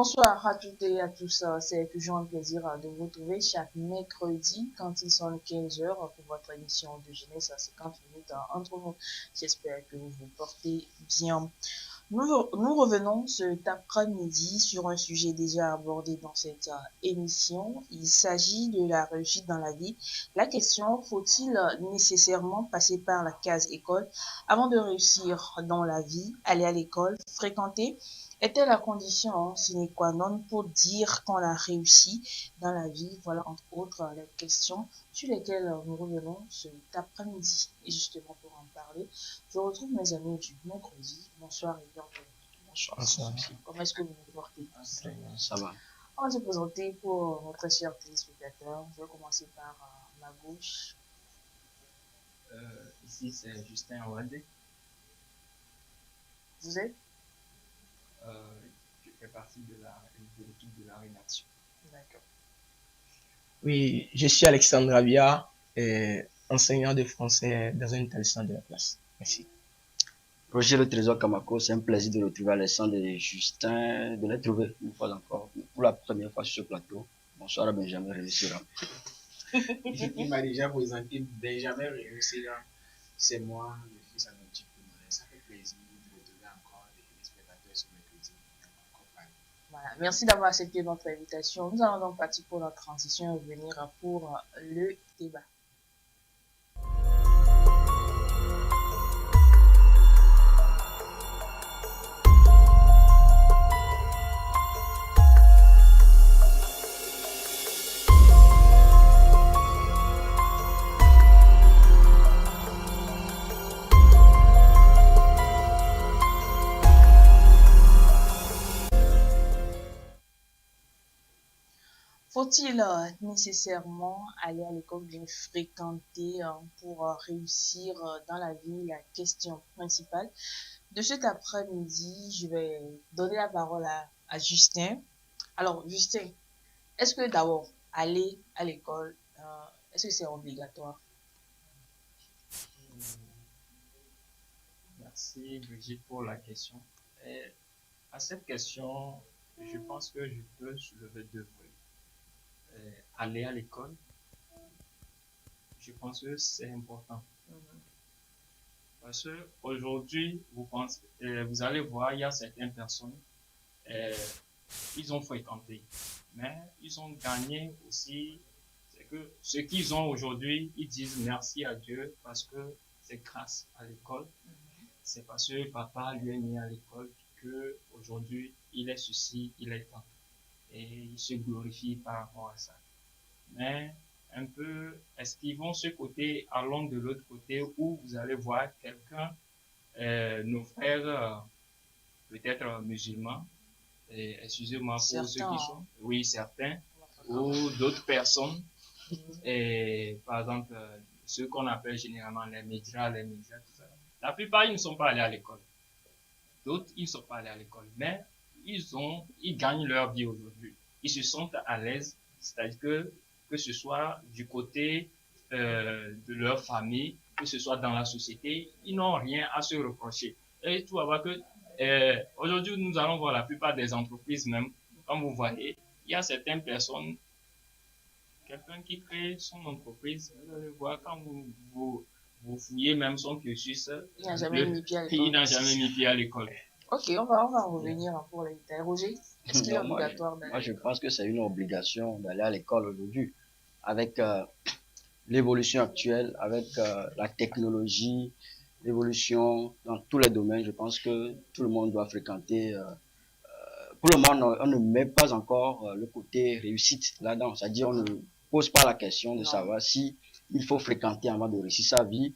Bonsoir à toutes et à tous. C'est toujours un plaisir de vous retrouver chaque mercredi quand il sonne 15 heures pour votre émission de jeunesse à 50 minutes entre nous. J'espère que vous vous portez bien. Nous revenons cet après-midi sur un sujet déjà abordé dans cette émission. Il s'agit de la réussite dans la vie. La question, faut-il nécessairement passer par la case école avant de réussir dans la vie, aller à l'école, fréquenter? Était la condition sine qua non pour dire qu'on a réussi dans la vie? Voilà, entre autres, les questions sur lesquelles nous revenons cet après-midi. Et justement, pour en parler, je retrouve mes amis du mercredi. Bonsoir et bienvenue. Bonsoir. Bonsoir. Comment est-ce que vous vous portez? Très bien, ça va. On va se présenter pour notre cher téléspectateur. Je vais commencer par ma gauche. Ici, c'est Justin Ouadé. Vous êtes? Je fais partie de l'équipe de la rédaction. D'accord. Oui, je suis Alexandre Avia, enseignant de français dans un établissement de la place. Merci. Roger Le Trésor Kamako, c'est un plaisir de retrouver Alexandre et Justin, de les trouver une fois encore, pour la première fois sur ce plateau. Bonsoir à Benjamin Réussira. Il m'a déjà présenté Benjamin Réussira. C'est moi, le fils adoptif de Marie. Ça fait plaisir de retrouver encore les téléspectateurs sur mercredi. Voilà. Merci d'avoir accepté notre invitation. Nous allons donc partir pour notre transition et revenir pour le débat. Faut-il nécessairement aller à l'école, bien fréquenter pour réussir dans la vie? La question principale de cet après-midi, je vais donner la parole à Justin. Alors, Justin, est-ce que d'abord, aller à l'école, est-ce que c'est obligatoire? Merci Brigitte pour la question. Et à cette question, je pense que je peux soulever deux volets. Aller à l'école, je pense que c'est important. Parce que aujourd'hui, vous allez voir, il y a certaines personnes, ils ont fréquenté, mais ils ont gagné aussi. C'est que ce qu'ils ont aujourd'hui, ils disent merci à Dieu parce que c'est grâce à l'école. C'est parce que papa lui est mis à l'école que aujourd'hui il est ceci, il est tant. Et il se glorifie par rapport à ça. Mais un peu esquivons ce côté, allons de l'autre côté où vous allez voir quelqu'un, nos frères, peut-être musulmans, excusez-moi pour ceux qui sont, oui, certains, ou d'autres personnes, et par exemple, ceux qu'on appelle généralement les médias, tout ça. La plupart, ils ne sont pas allés à l'école. D'autres, ils ne sont pas allés à l'école, mais ils gagnent leur vie aujourd'hui. Ils se sentent à l'aise, c'est-à-dire que ce soit du côté de leur famille, que ce soit dans la société, ils n'ont rien à se reprocher. Et tu vas voir que aujourd'hui, nous allons voir la plupart des entreprises même, comme vous voyez, il y a certaines personnes, quelqu'un qui crée son entreprise, vous allez voir quand vous fouillez même son cursus, il n'a jamais mis pied à l'école. Il n'a jamais mis pied à l'école. Ok, on va revenir pour les détails. Roger, est-ce qu'il est obligatoire moi, je pense que c'est une obligation d'aller à l'école aujourd'hui. Avec l'évolution actuelle, avec la technologie, l'évolution dans tous les domaines, je pense que tout le monde doit fréquenter. Pour le moment, on ne met pas encore le côté réussite là-dedans. C'est-à-dire, on ne pose pas la question de savoir si il faut fréquenter avant de réussir sa vie.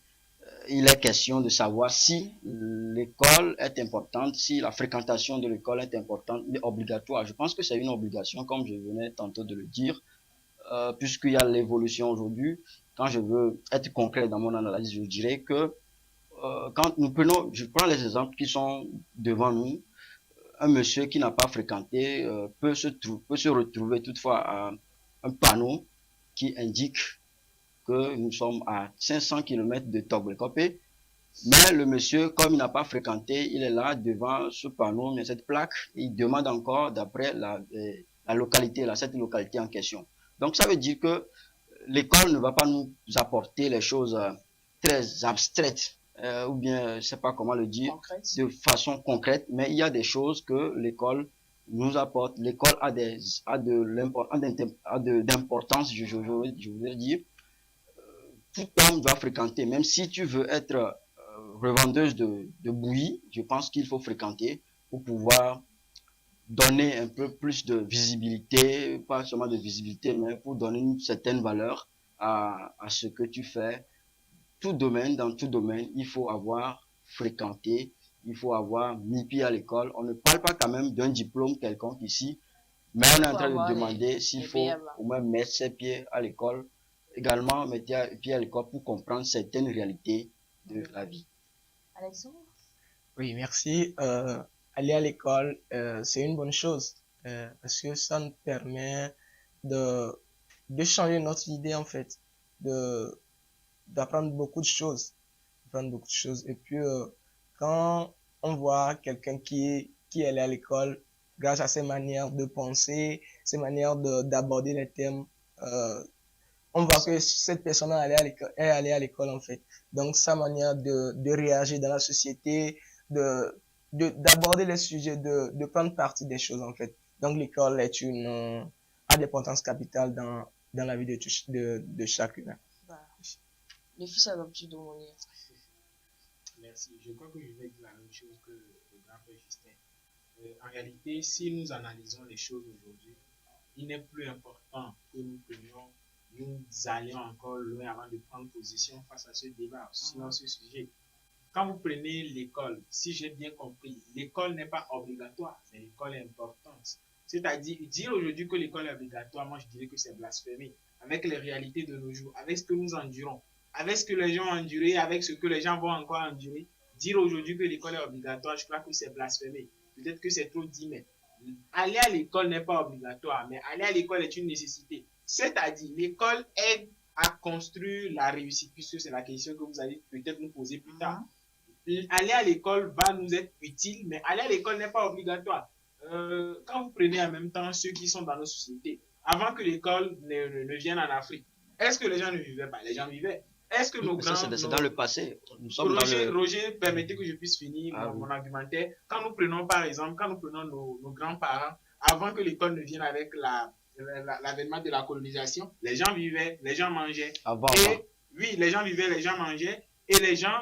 Il est question de savoir si l'école est importante, si la fréquentation de l'école est importante, mais obligatoire. Je pense que c'est une obligation, comme je venais tantôt de le dire, puisqu'il y a l'évolution aujourd'hui. Quand je veux être concret dans mon analyse, je dirais que quand je prends les exemples qui sont devant nous, un monsieur qui n'a pas fréquenté peut se retrouver toutefois à un panneau qui indique que nous sommes à 500 km de Togwekopé. Mais le monsieur, comme il n'a pas fréquenté, il est là devant ce panneau, mais cette plaque, il demande encore d'après la localité, cette localité en question. Donc ça veut dire que l'école ne va pas nous apporter les choses très abstraites, ou bien, je ne sais pas comment le dire, de façon concrète, mais il y a des choses que l'école nous apporte. L'école a d'importance, je voudrais dire. Tout homme doit fréquenter, même si tu veux être revendeuse de bouillie, je pense qu'il faut fréquenter pour pouvoir donner un peu plus de visibilité, pas seulement de visibilité, mais pour donner une certaine valeur à ce que tu fais. Dans tout domaine, il faut avoir fréquenté, il faut avoir mis pied à l'école. On ne parle pas quand même d'un diplôme quelconque ici, mais on est en train de demander s'il faut au moins mettre ses pieds à l'école, également mettre pied à l'école pour comprendre certaines réalités de la vie. Alexandre? Oui, merci. Aller à l'école, c'est une bonne chose parce que ça nous permet de changer notre idée en fait, d'apprendre beaucoup de choses, Et puis quand on voit quelqu'un qui est allé à l'école, grâce à ses manières de penser, ses manières d'aborder les thèmes, on voit que cette personne est allée à l'école en fait. Donc sa manière de réagir dans la société, d'aborder les sujets, de prendre partie des choses en fait. Donc l'école a des potences capitales dans la vie de chacun. Les fils adoptés de Monia. Merci. Je crois que je vais dire la même chose que le grand frère Justin. En réalité, si nous analysons les choses aujourd'hui, il n'est plus important que nous allions encore loin avant de prendre position face à ce débat, sur ce sujet. Quand vous prenez l'école, si j'ai bien compris, l'école n'est pas obligatoire, mais l'école est importante. C'est-à-dire, dire aujourd'hui que l'école est obligatoire, moi je dirais que c'est blasphémé. Avec les réalités de nos jours, avec ce que nous endurons, avec ce que les gens ont enduré, avec ce que les gens vont encore endurer, dire aujourd'hui que l'école est obligatoire, je crois que c'est blasphémé. Peut-être que c'est trop dit, mais aller à l'école n'est pas obligatoire, mais aller à l'école est une nécessité. C'est-à-dire, l'école aide à construire la réussite, puisque c'est la question que vous allez peut-être nous poser plus tard. Aller à l'école va nous être utile, mais aller à l'école n'est pas obligatoire. Quand vous prenez en même temps ceux qui sont dans nos sociétés, avant que l'école ne vienne en Afrique, est-ce que les gens ne vivaient pas? Les gens vivaient. Est-ce que nos grands... C'est dans le passé. Nous sommes Roger, permettez que je puisse finir mon argumentaire. Quand nous prenons, par exemple, nos grands-parents, avant que l'école ne vienne avec l'avènement de la colonisation, les gens vivaient, les gens mangeaient. Oui, les gens vivaient, les gens mangeaient, et les gens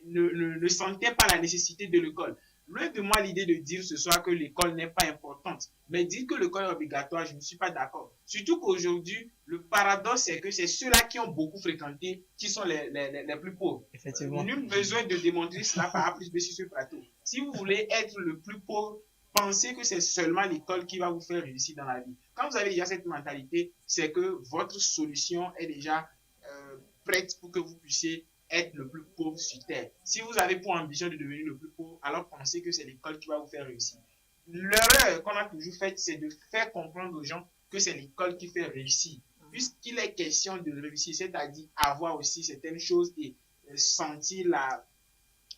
ne sentaient pas la nécessité de l'école. Loin de moi l'idée de dire ce soir que l'école n'est pas importante, mais dire que l'école est obligatoire, je ne suis pas d'accord. Surtout qu'aujourd'hui, le paradoxe, c'est que c'est ceux-là qui ont beaucoup fréquenté qui sont les plus pauvres. Effectivement. Nul besoin de démontrer cela par A plus B sur ce plateau. Si vous voulez être le plus pauvre, pensez que c'est seulement l'école qui va vous faire réussir dans la vie. Quand vous avez déjà cette mentalité, c'est que votre solution est déjà prête pour que vous puissiez être le plus pauvre sur terre. Si vous avez pour ambition de devenir le plus pauvre, alors pensez que c'est l'école qui va vous faire réussir. L'erreur qu'on a toujours faite, c'est de faire comprendre aux gens que c'est l'école qui fait réussir. Puisqu'il est question de réussir, c'est-à-dire avoir aussi certaines choses et sentir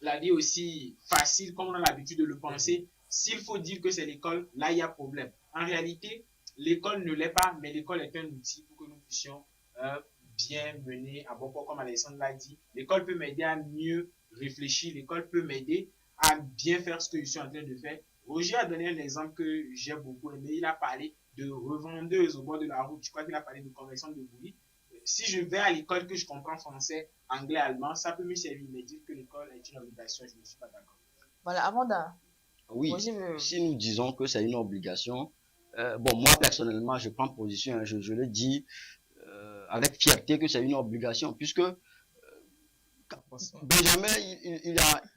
la vie aussi facile comme on a l'habitude de le penser, s'il faut dire que c'est l'école, là il y a problème. En réalité, l'école ne l'est pas, mais l'école est un outil pour que nous puissions bien mener à bon port, comme Alexandre l'a dit. L'école peut m'aider à mieux réfléchir, l'école peut m'aider à bien faire ce que je suis en train de faire. Roger a donné un exemple que j'ai beaucoup aimé, il a parlé de revendeuse au bord de la route, je crois qu'il a parlé de conversion de bouillie. Si je vais à l'école que je comprends français, anglais, allemand, ça peut me servir, mais dire que l'école est une obligation, je ne suis pas d'accord. Voilà, Amanda. Oui, si nous disons que c'est une obligation, moi personnellement, je prends position, je le dis avec fierté que c'est une obligation, puisque Benjamin,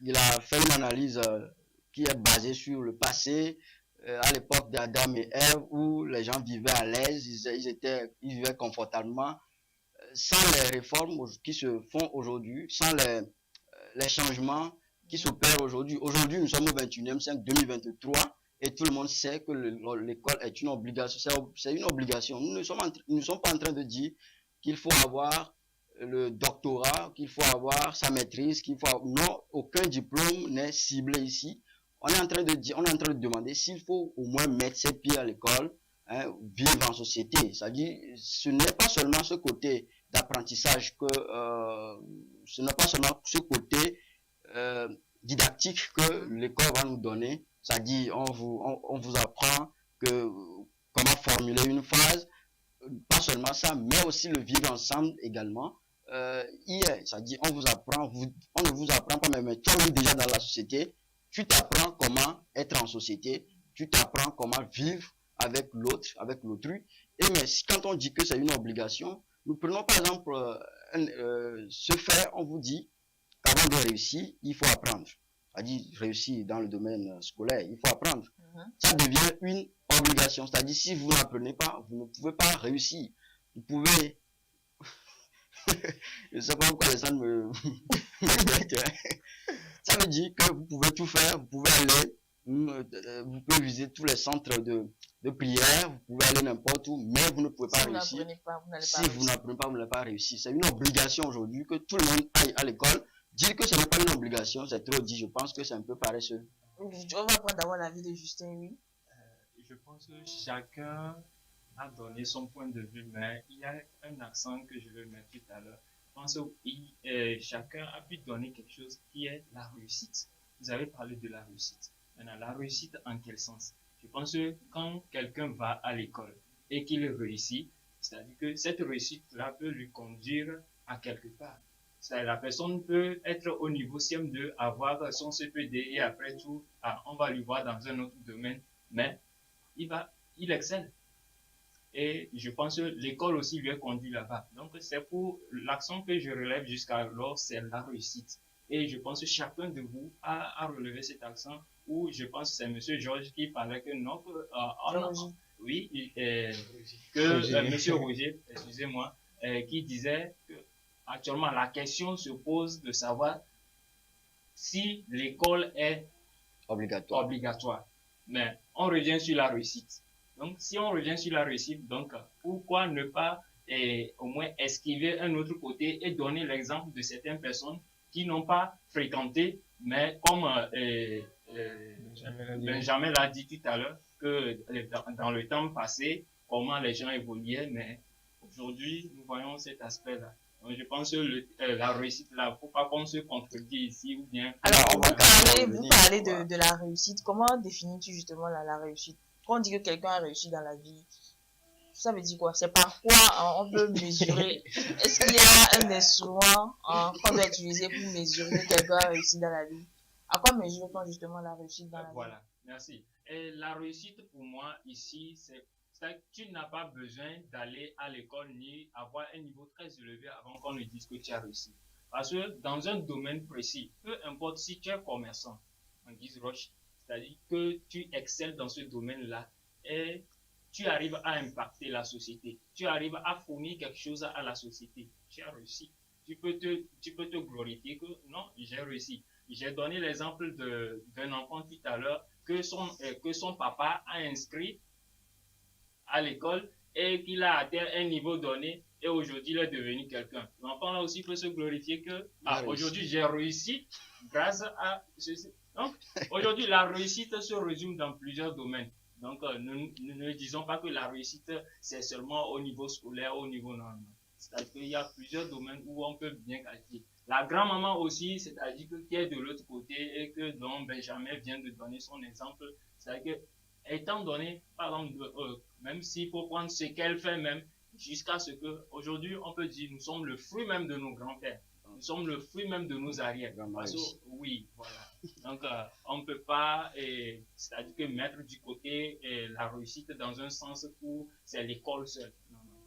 il a fait une analyse qui est basée sur le passé, à l'époque d'Adam et Ève, où les gens vivaient à l'aise, ils vivaient confortablement, sans les réformes qui se font aujourd'hui, sans les changements qui s'opèrent aujourd'hui. Aujourd'hui, nous sommes au 21e siècle, 2023, et tout le monde sait que l'école est une obligation. C'est une obligation. Nous ne sommes pas en train de dire qu'il faut avoir le doctorat, qu'il faut avoir sa maîtrise, qu'il faut avoir... Non, aucun diplôme n'est ciblé ici. On est en train de dire, on est en train de demander s'il faut au moins mettre ses pieds à l'école, hein, vivre en société. C'est-à-dire, ce n'est pas seulement ce côté d'apprentissage que, ce n'est pas seulement ce côté didactique que l'école va nous donner. C'est-à-dire, on vous apprend que comment formuler une phrase, pas seulement ça, mais aussi le vivre ensemble également. C'est-à-dire, on ne vous apprend pas, mais toi-même déjà dans la société, tu t'apprends comment être en société, tu t'apprends comment vivre avec l'autre, avec l'autrui. Et mais quand on dit que c'est une obligation, nous prenons par exemple ce fait, on vous dit qu'avant de réussir, il faut apprendre. C'est-à-dire réussir dans le domaine scolaire, il faut apprendre. Ça devient une obligation. C'est-à-dire si vous n'apprenez pas, vous ne pouvez pas réussir. Vous pouvez... Je ne sais pas pourquoi les gens me... Ça veut dire que vous pouvez tout faire, vous pouvez aller, vous pouvez visiter tous les centres de prière, vous pouvez aller n'importe où, mais vous ne pouvez pas réussir. Si vous n'apprenez pas, vous n'allez pas réussir. C'est une obligation aujourd'hui que tout le monde aille à l'école. Dire que ce n'est pas une obligation, c'est trop dit. Je pense que c'est un peu paresseux. On va prendre d'abord l'avis de Justin, oui. Je pense que chacun a donné son point de vue, mais il y a un accent que je vais mettre tout à l'heure. Je pense que chacun a pu donner quelque chose qui est la réussite. Vous avez parlé de la réussite. Maintenant, la réussite en quel sens? Je pense que quand quelqu'un va à l'école et qu'il réussit, c'est-à-dire que cette réussite-là peut lui conduire à quelque part. La personne peut être au niveau CM2, avoir son CPD et après tout, on va lui voir dans un autre domaine, mais il excelle. Et je pense que l'école aussi lui est conduit là-bas. Donc, c'est pour l'accent que je relève jusqu'alors, c'est la réussite. Et je pense que chacun de vous a relevé cet accent où je pense que c'est M. Georges qui parlait que non, oui, que M. Roger, excusez-moi, qui disait que actuellement la question se pose de savoir si l'école est obligatoire. Mais on revient sur la réussite. Donc, si on revient sur la réussite, donc pourquoi ne pas au moins esquiver un autre côté et donner l'exemple de certaines personnes qui n'ont pas fréquenté, mais comme Benjamin l'a dit tout à l'heure, que dans le temps passé, comment les gens évoluaient, mais aujourd'hui, nous voyons cet aspect-là. Donc, je pense que la réussite, là, il ne faut pas qu'on se contredit ici ou bien... Alors, vous parlez de la réussite. Comment définis-tu justement la réussite? Quand on dit que quelqu'un a réussi dans la vie, ça veut dire quoi? C'est par quoi on peut mesurer? Est-ce qu'il y a un instrument qu'on doit utiliser pour mesurer que quelqu'un a réussi dans la vie? À quoi mesure-t-on justement la réussite dans la vie? Voilà, merci. Et la réussite pour moi ici, c'est que tu n'as pas besoin d'aller à l'école ni avoir un niveau très élevé avant qu'on ne dise que tu as réussi. Parce que dans un domaine précis, peu importe si tu es commerçant, en guise roche, c'est-à-dire que tu excelles dans ce domaine-là et tu arrives à impacter la société. Tu arrives à fournir quelque chose à la société. Tu as réussi. Tu peux te glorifier que non, j'ai réussi. J'ai donné l'exemple d'un enfant tout à l'heure que son papa a inscrit à l'école et qu'il a atteint un niveau donné et aujourd'hui il est devenu quelqu'un. L'enfant là aussi peut se glorifier que aujourd'hui j'ai réussi grâce à ceci. Donc aujourd'hui la réussite se résume dans plusieurs domaines. Donc nous ne disons pas que la réussite c'est seulement au niveau scolaire, au niveau normal. C'est-à-dire qu'il y a plusieurs domaines où on peut bien qualifier. La grand-maman aussi, c'est-à-dire que qui est de l'autre côté et que dont Benjamin vient de donner son exemple, c'est-à-dire que étant donné, par exemple, même s'il faut prendre ce qu'elle fait même, jusqu'à ce que aujourd'hui on peut dire nous sommes le fruit même de nos grands-pères, nous sommes le fruit même de nos arrières. Oui, voilà. Donc on ne peut pas, c'est-à-dire que mettre du côté la réussite dans un sens où c'est l'école seule. Non, non.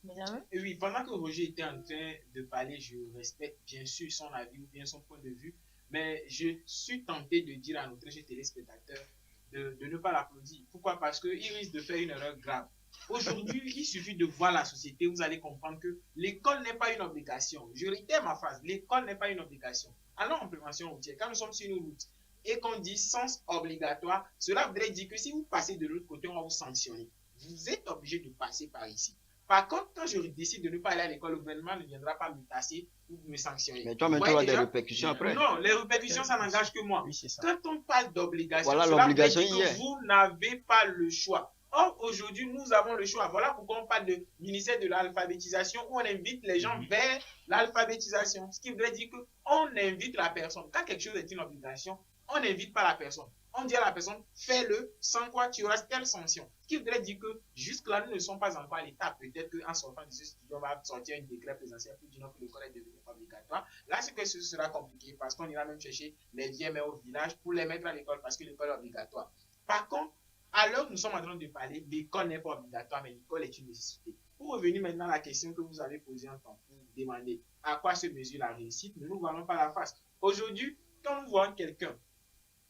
Voilà. Et oui, pendant que Roger était en train de parler, je respecte bien sûr son avis ou bien son point de vue, mais je suis tenté de dire à notre cher téléspectateur de ne pas l'applaudir. Pourquoi? Parce qu'il risque de faire une erreur grave. Aujourd'hui, il suffit de voir la société, vous allez comprendre que l'école n'est pas une obligation. Je réitère ma phrase, l'école n'est pas une obligation. Allons en prévention routière, quand nous sommes sur une route et qu'on dit sens obligatoire, cela voudrait dire que si vous passez de l'autre côté, on va vous sanctionner. Vous êtes obligé de passer par ici. Par contre, quand je décide de ne pas aller à l'école, le gouvernement ne viendra pas me tasser ou me sanctionner. Mais toi-même, Vous tu voyez auras des déjà? répercussions après. Non, les répercussions, ça n'engage que moi. Oui, c'est ça. Quand on parle d'obligation, Voilà, cela veut l'obligation dire y est. que vous n'avez pas le choix. Or, aujourd'hui, nous avons le choix. Voilà pourquoi on parle de ministère de l'alphabétisation, où on invite les gens vers l'alphabétisation. Ce qui voudrait dire qu'on invite la personne. Quand quelque chose est une obligation, on n'invite pas la personne. On dit à la personne, fais-le, sans quoi tu auras telle sanction. Ce qui voudrait dire que jusque-là, nous ne sommes pas encore à l'étape. Peut-être qu'en sortant de ce studio, on va sortir un décret présidentiel pour dire que l'école est devenue obligatoire. Là, c'est que ce sera compliqué parce qu'on ira même chercher les vieilles mères au village pour les mettre à l'école parce que l'école est obligatoire. Par contre, à l'heure où nous sommes en train de parler, l'école n'est pas obligatoire, mais l'école est une nécessité. Pour revenir maintenant à la question que vous avez posée en temps pour demander à quoi se mesure la réussite, ne nous voilons pas la face. Aujourd'hui, quand nous voyons quelqu'un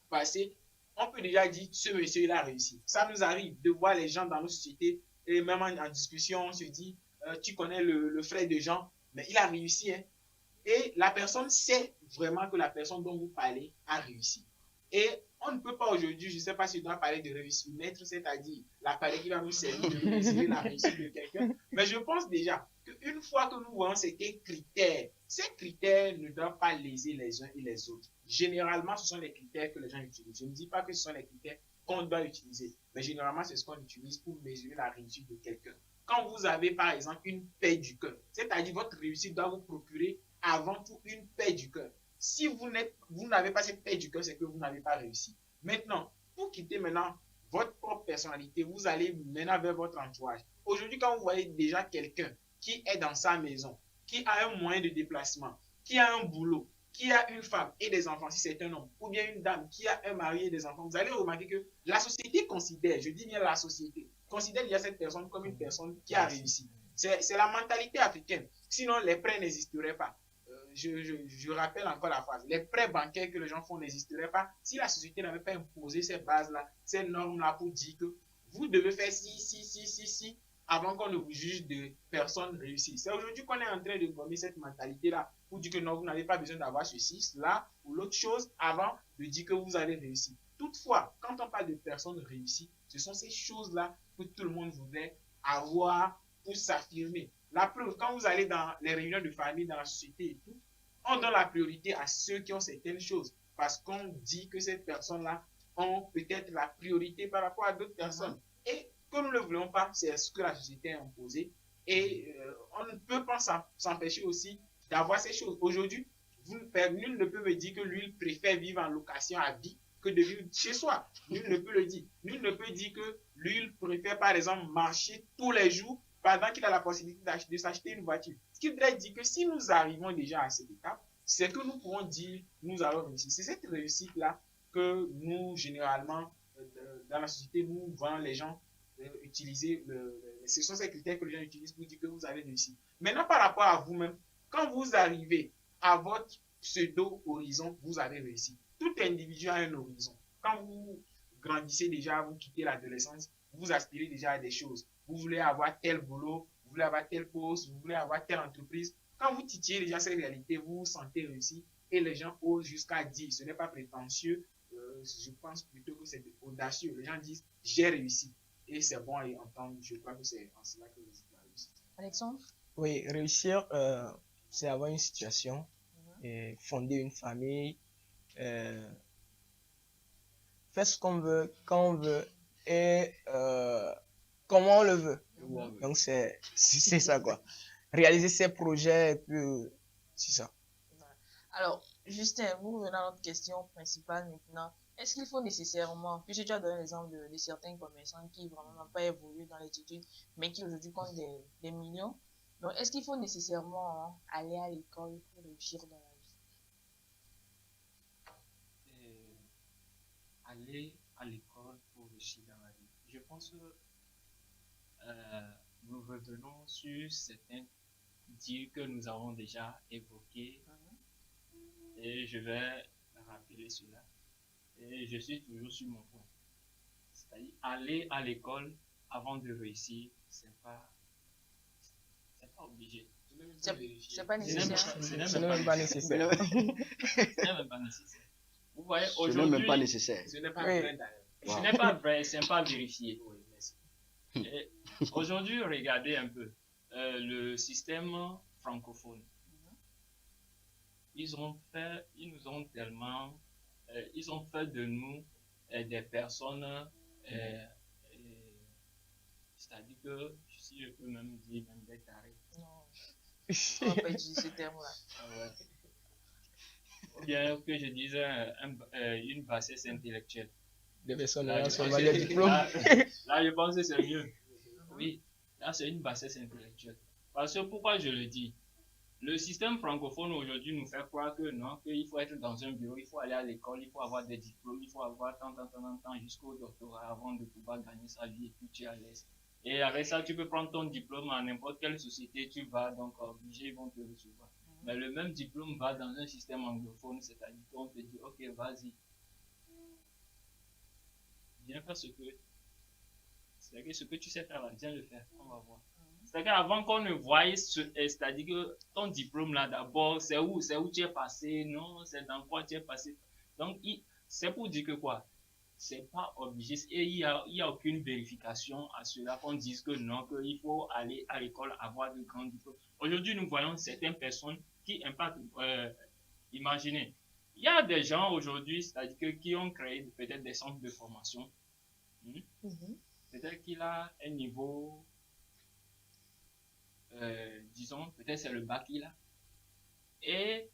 passer, on peut déjà dire ce monsieur il a réussi. Ça nous arrive de voir les gens dans nos sociétés et même en discussion, on se dit tu connais le frère de Jean, mais il a réussi. Hein? Et la personne sait vraiment que la personne dont vous parlez a réussi. Et on ne peut pas aujourd'hui, je ne sais pas si je dois parler de réussite maître, c'est-à-dire l'appareil qui va nous servir de mesurer la réussite de quelqu'un. Mais je pense déjà qu'une fois que nous voyons ces critères ne doivent pas léser les uns et les autres. Généralement, ce sont les critères que les gens utilisent. Je ne dis pas que ce sont les critères qu'on doit utiliser, mais généralement, c'est ce qu'on utilise pour mesurer la réussite de quelqu'un. Quand vous avez, par exemple, une paix du cœur, c'est-à-dire votre réussite doit vous procurer avant tout une paix du cœur. Si vous n'avez pas cette paix du cœur, c'est que vous n'avez pas réussi. Maintenant, pour quitter maintenant votre propre personnalité, vous allez maintenant vers votre entourage. Aujourd'hui, quand vous voyez déjà quelqu'un qui est dans sa maison, qui a un moyen de déplacement, qui a un boulot, qui a une femme et des enfants, si c'est un homme, ou bien une dame qui a un mari et des enfants, vous allez remarquer que la société considère, je dis bien la société, considère déjà cette personne comme une personne qui a réussi. C'est la mentalité africaine. Sinon, les prêts n'existeraient pas. Je rappelle encore la phrase. Les prêts bancaires que les gens font n'existeraient pas si la société n'avait pas imposé ces bases-là, ces normes-là pour dire que vous devez faire ci, avant qu'on ne vous juge de personnes réussies. C'est aujourd'hui qu'on est en train de gommer cette mentalité-là pour dire que non, vous n'avez pas besoin d'avoir ceci, cela ou l'autre chose avant de dire que vous avez réussi. Toutefois, quand on parle de personnes réussies, ce sont ces choses-là que tout le monde voudrait avoir pour s'affirmer. La preuve, quand vous allez dans les réunions de famille, dans la société et tout, on donne la priorité à ceux qui ont certaines choses parce qu'on dit que ces personnes-là ont peut-être la priorité par rapport à d'autres personnes. Et que nous ne le voulons pas, c'est ce que la société a imposé. Et on ne peut pas s'empêcher aussi d'avoir ces choses. Aujourd'hui, nul ne peut me dire que lui, il préfère vivre en location à vie que de vivre chez soi. Nul ne peut le dire. Nul ne peut dire que lui, il préfère par exemple marcher tous les jours pendant qu'il a la possibilité de s'acheter une voiture. Ce qui voudrait dire que si nous arrivons déjà à cette étape, c'est que nous pouvons dire nous avons réussi. C'est cette réussite-là que nous, généralement, dans la société, nous voyons les gens utiliser. Ce sont ces critères que les gens utilisent pour dire que vous avez réussi. Maintenant, par rapport à vous-même, quand vous arrivez à votre pseudo-horizon, vous avez réussi. Tout individu a un horizon. Quand vous grandissez déjà, vous quittez l'adolescence, vous aspirez déjà à des choses. Vous voulez avoir tel boulot, vous voulez avoir tel poste, vous voulez avoir telle entreprise. Quand vous titillez déjà cette réalité, vous vous sentez réussi et les gens osent jusqu'à dire, ce n'est pas prétentieux, je pense plutôt que c'est audacieux. Les gens disent, j'ai réussi. Et c'est bon à y entendre. Je crois que c'est en cela que réside la réussite. Alexandre? Oui, réussir, c'est avoir une situation, et fonder une famille, faire ce qu'on veut, quand on veut et comment on le veut. Donc c'est ça quoi. Réaliser ses projets et puis c'est ça. Alors, Justin, vous revenons à notre question principale maintenant. Est-ce qu'il faut nécessairement, puisque tu as donné l'exemple de certains commerçants qui vraiment n'ont pas évolué dans l'étude, mais qui aujourd'hui comptent des millions, donc est-ce qu'il faut nécessairement aller à l'école pour réussir dans la vie? Aller à l'école pour réussir dans la vie. Je pense que nous revenons sur certains dires que nous avons déjà évoqués et je vais rappeler cela. Et je suis toujours sur mon point. C'est-à-dire, aller à l'école avant de réussir, c'est pas obligé. C'est pas nécessaire. Ce n'est même pas nécessaire. Ce n'est même pas nécessaire. Vous voyez, Ce n'est aujourd'hui, même pas nécessaire. Ce n'est pas Oui. vrai d'ailleurs. ce n'est pas vrai, c'est pas vérifié. Et aujourd'hui, regardez un peu. le système francophone. Ils nous ont tellement, ils ont fait de nous des personnes, c'est-à-dire que, si je peux même dire, même des tarés. Non, on va pas utiliser ce terme-là. Ouais. Ou bien que je dise une bassesse intellectuelle. Des personnes Là, ayant je seulement pense des que- diplômes. là, je pense que c'est mieux. Oui, là, c'est une bassesse intellectuelle. Parce que pourquoi je le dis? Le système francophone aujourd'hui nous fait croire que non, qu'il faut être dans un bureau, il faut aller à l'école, il faut avoir des diplômes, il faut avoir tant jusqu'au doctorat avant de pouvoir gagner sa vie et puis tu es à l'aise. Et avec ça, tu peux prendre ton diplôme à n'importe quelle société, tu vas donc obligé, ils vont te recevoir. Mais le même diplôme va dans un système anglophone, c'est-à-dire qu'on te dit, ok, vas-y, viens faire c'est-à-dire ce que tu sais faire là, viens le faire, on va voir. C'est-à-dire qu'avant qu'on ne voie, c'est-à-dire que ton diplôme là d'abord, c'est où tu es passé, non, c'est dans quoi tu es passé. Donc, c'est pour dire que quoi, c'est pas obligé, et il y a aucune vérification à cela qu'on dise que non, qu'il faut aller à l'école avoir de grands diplômes. Aujourd'hui, nous voyons certaines personnes qui impactent, imaginez, il y a des gens aujourd'hui, c'est-à-dire qui ont créé peut-être des centres de formation. Peut-être qu'il a un niveau, disons, peut-être c'est le bac qu'il a. Et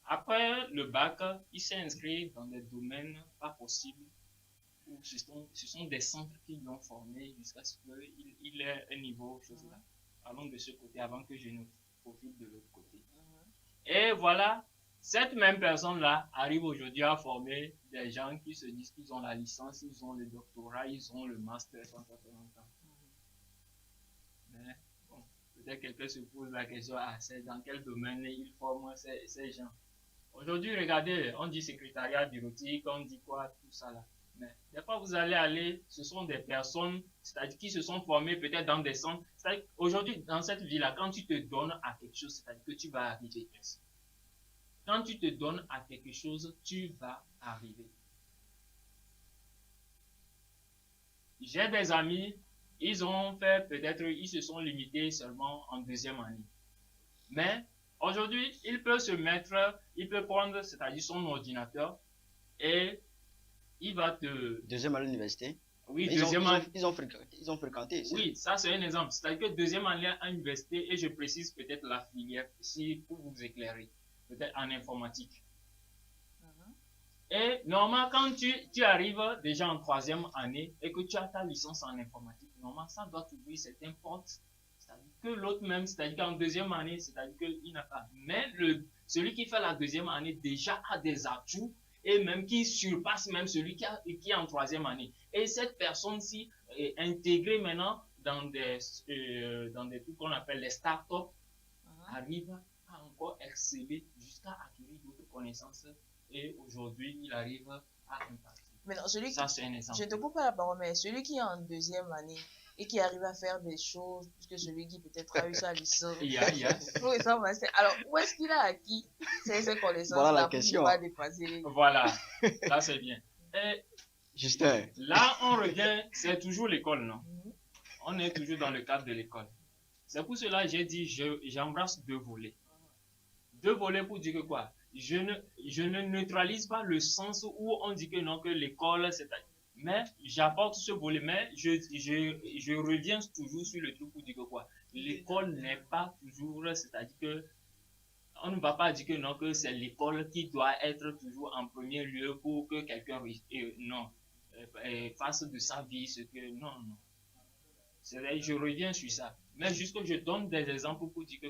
après le bac, il s'est inscrit dans des domaines pas possibles. Où ce sont des centres qui l'ont formé jusqu'à ce qu'il ait un niveau, chose là. Parlons de ce côté avant que je ne profite de l'autre côté. Et voilà, cette même personne-là arrive aujourd'hui à former des gens qui se disent qu'ils ont la licence, ils ont le doctorat, ils ont le master, mais bon, peut-être quelqu'un se pose la question, c'est dans quel domaine ils forment ces gens. Aujourd'hui, regardez, on dit secrétariat bureautique, on dit quoi, tout ça là. Mais des fois, vous allez, ce sont des personnes, c'est-à-dire qui se sont formées peut-être dans des centres. C'est-à-dire aujourd'hui, dans cette vie-là, quand tu te donnes à quelque chose, c'est-à-dire que tu vas arriver. Quand tu te donnes à quelque chose, tu vas arriver. J'ai des amis, ils ont fait peut-être, ils se sont limités seulement en deuxième année. Mais aujourd'hui, il peut prendre, c'est-à-dire son ordinateur, et il va te... Deuxième année à l'université. Oui, ils ont fréquenté. Oui, ça c'est un exemple. C'est-à-dire que deuxième année à l'université, et je précise peut-être la filière ici pour vous éclairer, peut-être en informatique. Et normalement, quand tu arrives déjà en troisième année et que tu as ta licence en informatique, normalement, ça doit t'ouvrir certaines portes. C'est-à-dire que l'autre même, c'est-à-dire qu'en deuxième année, c'est-à-dire qu'il n'a pas. Mais celui qui fait la deuxième année déjà a des atouts et même qui surpasse même celui qui est en troisième année. Et cette personne-ci est intégrée maintenant dans des trucs qu'on appelle les startups, arrive à encore exceller jusqu'à acquérir d'autres connaissances. Et aujourd'hui, il arrive à impacter. Maintenant, ça, c'est un exemple. Je te coupe pas la parole, mais celui qui est en deuxième année et qui arrive à faire des choses, puisque celui qui peut-être a eu sa licence. Alors, où est-ce qu'il a acquis ces connaissances voilà la question. Pour ne pas dépasser Voilà, là c'est bien. Et Justin. Là, on revient, c'est toujours l'école, non? On est toujours dans le cadre de l'école. C'est pour cela que j'ai dit, j'embrasse deux volets. Deux volets pour dire que quoi? Je ne neutralise pas le sens où on dit que non, que l'école, c'est... Mais j'apporte ce volet, mais je reviens toujours sur le truc pour dire que quoi? L'école n'est pas toujours, c'est-à-dire que on ne va pas dire que non, que c'est l'école qui doit être toujours en premier lieu pour que quelqu'un fasse de sa vie ce que... Non. Je reviens sur ça. Mais juste que je donne des exemples pour dire que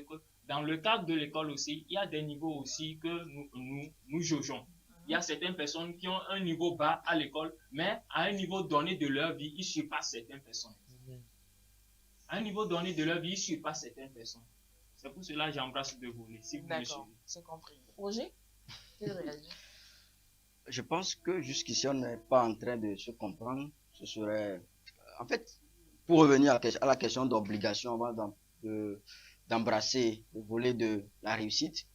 dans le cadre de l'école aussi, il y a des niveaux aussi que nous jugeons. Il y a certaines personnes qui ont un niveau bas à l'école, mais à un niveau donné de leur vie, ils surpassent certaines personnes. À un niveau donné de leur vie, ils surpassent certaines personnes. C'est pour cela que j'embrasse deux volets. Si d'accord, c'est compris. Roger, tu réagis? Je pense que jusqu'ici, on n'est pas en train de se comprendre. Ce serait... En fait, pour revenir à la question d'obligation avant d'embrasser le volet de la réussite,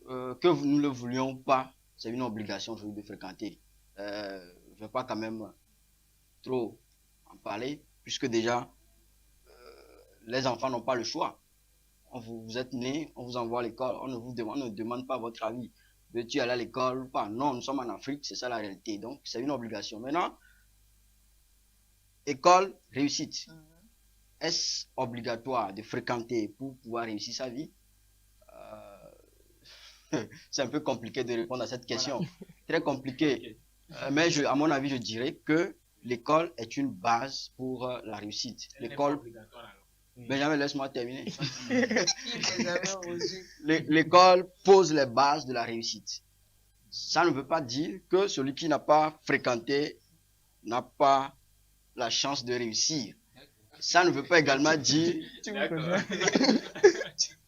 que nous ne le voulions pas, c'est une obligation aujourd'hui de fréquenter. Je ne vais pas quand même trop en parler, puisque déjà, les enfants n'ont pas le choix. vous êtes né, on vous envoie à l'école, on ne demande pas votre avis. Veux-tu aller à l'école ou pas? Non, nous sommes en Afrique, c'est ça la réalité. Donc, c'est une obligation. Maintenant, école, réussite. Est-ce obligatoire de fréquenter pour pouvoir réussir sa vie? C'est un peu compliqué de répondre à cette question. Voilà. Très compliqué. Mais à mon avis, je dirais que l'école est une base pour la réussite. L'école. Benjamin, laisse-moi terminer. L'école pose les bases de la réussite. Ça ne veut pas dire que celui qui n'a pas fréquenté n'a pas la chance de réussir. Ça ne veut pas également dire...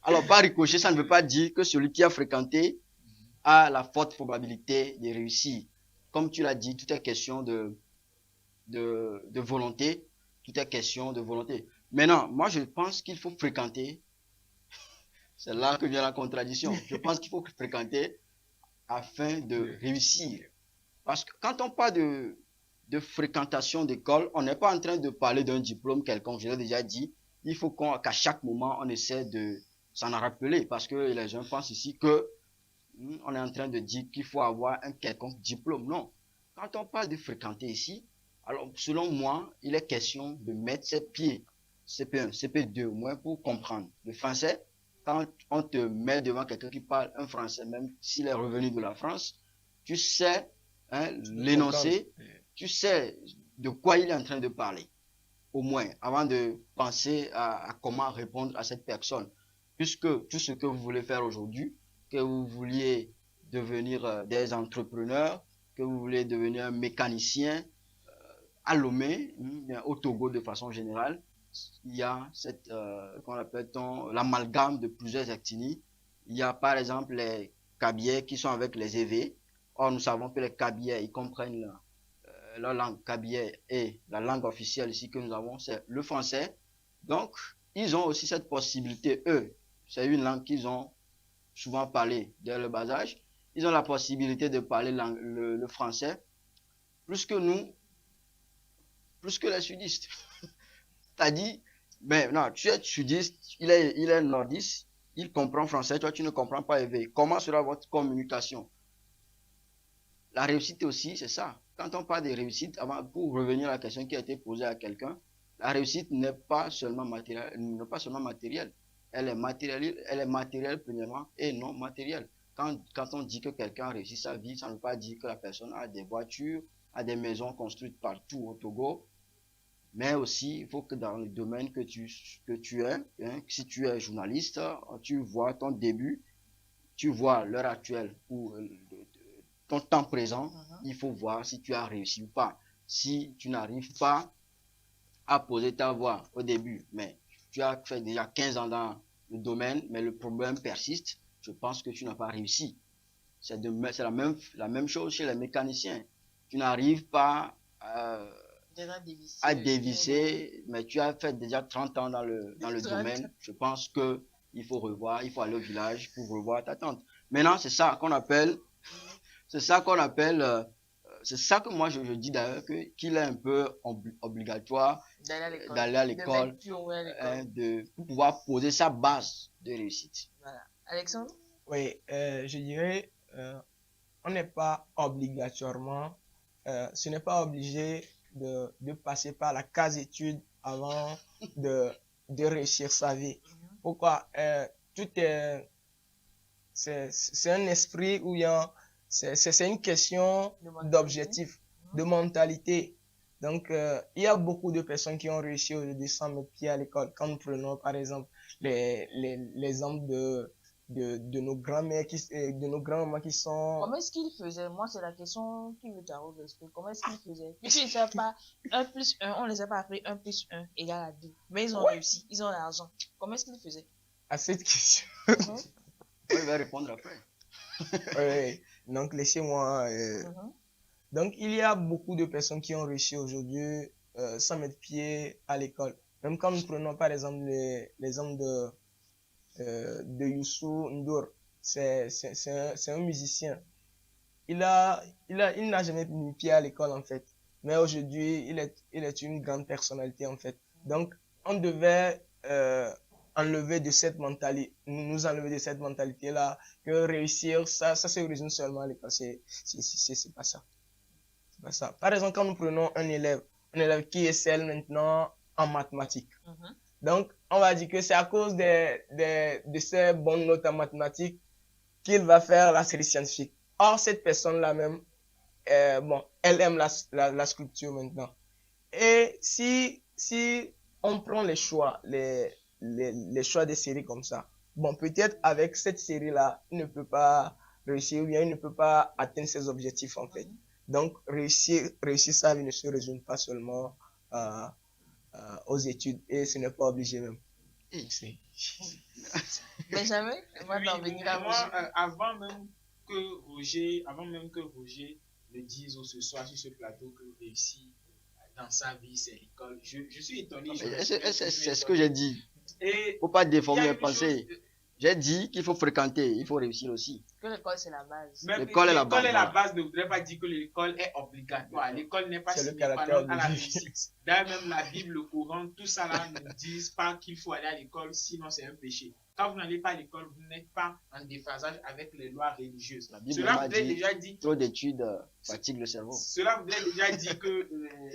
Alors, par ricochet, ça ne veut pas dire que celui qui a fréquenté a la forte probabilité de réussir. Comme tu l'as dit, tout est question de volonté. Tout est question de volonté. Maintenant, moi, je pense qu'il faut fréquenter. C'est là que vient la contradiction. Je pense qu'il faut fréquenter afin de réussir. Parce que quand on parle de fréquentation d'école, on n'est pas en train de parler d'un diplôme quelconque. Je l'ai déjà dit. Il faut qu'à chaque moment, on essaie de s'en rappeler. Parce que les gens pensent ici que on est en train de dire qu'il faut avoir un quelconque diplôme. Non. Quand on parle de fréquenter ici, alors selon moi, il est question de mettre ses pieds, CP1, CP2 au moins pour comprendre. Le français, quand on te met devant quelqu'un qui parle un français, même s'il est revenu de la France, tu sais l'énoncé, tu sais de quoi il est en train de parler. Au moins, avant de penser à comment répondre à cette personne. Puisque tout ce que vous voulez faire aujourd'hui, que vous vouliez devenir des entrepreneurs, que vous voulez devenir un mécanicien, à Lomé, au Togo de façon générale, il y a cette, qu'on appelle l'amalgame de plusieurs ethnies. Il y a par exemple les Kabyais qui sont avec les Évé. Or, nous savons que les Kabyais, ils comprennent la langue Kabyais et la langue officielle ici que nous avons, c'est le français. Donc, ils ont aussi cette possibilité, eux, c'est une langue qu'ils ont souvent parlé dès le bas âge. Ils ont la possibilité de parler le français plus que nous, plus que les sudistes. T'as dit, ben non, tu es sudiste, il est nordiste, il comprend français, toi tu ne comprends pas éveillé. Comment sera votre communication? La réussite aussi, c'est ça. Quand on parle de réussite, pour revenir à la question qui a été posée à quelqu'un, la réussite n'est pas seulement matérielle. Elle est matérielle premièrement et non matérielle. Quand on dit que quelqu'un réussit sa vie, ça ne veut pas dire que la personne a des voitures, a des maisons construites partout au Togo. Mais aussi, il faut que dans le domaine que tu es, si tu es journaliste, tu vois ton début, tu vois l'heure actuelle ou ton temps présent, il faut voir si tu as réussi ou pas. Si tu n'arrives pas à poser ta voix au début, mais tu as fait déjà 15 ans dans le domaine, mais le problème persiste, je pense que tu n'as pas réussi. C'est la même chose chez les mécaniciens. Tu n'arrives pas à dévisser, mais tu as fait déjà 30 ans dans le domaine. Je pense que il faut revoir, il faut aller au village pour revoir ta tante. Maintenant, c'est ça qu'on appelle, c'est ça que moi je dis d'ailleurs qu'il est un peu obligatoire d'aller à l'école, pour pouvoir poser sa base de réussite. Voilà. Alexandre? Oui, je dirais, on n'est pas obligatoirement, ce n'est pas obligé de passer par la case études avant de réussir sa vie. Pourquoi? C'est un esprit où il y a, c'est une question d'objectif, de mentalité. Donc, il y a beaucoup de personnes qui ont réussi aujourd'hui sans mettre pied à l'école. Quand nous prenons, par exemple, l'exemple de nos grands-mères de nos grands-mamans qui sont... Comment est-ce qu'ils faisaient? Moi, c'est la question qui me taraude l'esprit. Comment est-ce qu'ils faisaient? Puisqu'ils ne savent pas 1 plus 1, on ne les a pas appris 1 plus 1 égale à 2. Mais ils ont réussi, ils ont l'argent. Comment est-ce qu'ils faisaient? À cette question. Je vais répondre après. Oui, donc laissez-moi... Donc, il y a beaucoup de personnes qui ont réussi aujourd'hui sans mettre pied à l'école. Même quand nous prenons par exemple l'exemple de Youssou N'Dour, c'est un musicien. Il n'a jamais mis pied à l'école en fait. Mais aujourd'hui, il est une grande personnalité en fait. Donc, on devait enlever de cette mentalité, nous enlever de cette mentalité-là, que réussir, ça se résume seulement à l'école. C'est pas ça. C'est pas ça. Par exemple, quand nous prenons un élève qui excelle maintenant en mathématiques. Donc, on va dire que c'est à cause de ses bonnes notes en mathématiques qu'il va faire la série scientifique. Or, cette personne-là même, elle aime la sculpture maintenant. Et si on prend les choix des séries comme ça, bon, peut-être avec cette série-là, il ne peut pas réussir ou bien il ne peut pas atteindre ses objectifs en fait. Donc, réussir sa vie ne se résume pas seulement aux études et ce n'est pas obligé même. Benjamin, avant d'en venir à Roger. Avant même que Roger le dise ce soir sur ce plateau que réussit dans sa vie, c'est l'école. Je suis étonné. C'est ce que j'ai dit. Il ne faut pas déformer les pensées. J'ai dit qu'il faut fréquenter, il faut réussir aussi. Que l'école, c'est la base. L'école est la base ne voudrait pas dire que l'école est obligatoire. L'école n'est pas sine qua non à la réussite. D'ailleurs, même la Bible, le Coran, tout ça là ne disent pas qu'il faut aller à l'école, sinon c'est un péché. Quand vous n'allez pas à l'école, vous n'êtes pas en déphasage avec les lois religieuses. Cela voudrait déjà dire trop d'études fatigue le cerveau. Cela voudrait déjà dire que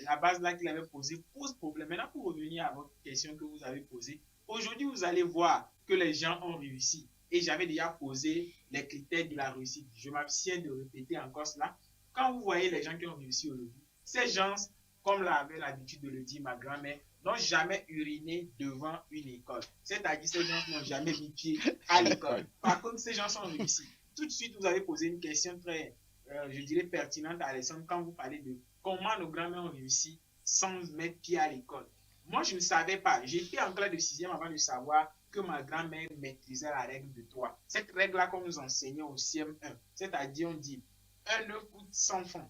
la base là qu'il avait posée pose problème. Maintenant, pour revenir à votre question que vous avez posée, aujourd'hui, vous allez voir que les gens ont réussi. Et j'avais déjà posé les critères de la réussite. Je m'abstiens de répéter encore cela. Quand vous voyez les gens qui ont réussi aujourd'hui, ces gens, comme avait l'habitude de le dire ma grand-mère, n'ont jamais uriné devant une école. C'est-à-dire ces gens n'ont jamais mis pied à l'école. Par contre, ces gens sont réussis. Tout de suite, vous avez posé une question très, je dirais, pertinente à Alexandre quand vous parlez de comment nos grands-mères ont réussi sans mettre pied à l'école. Moi, je ne savais pas. J'étais en classe de 6e avant de savoir que ma grand-mère maîtrisait la règle de 3. Cette règle-là qu'on nous enseignait au CM1, c'est-à-dire on dit 1 œuf coûte 100 francs,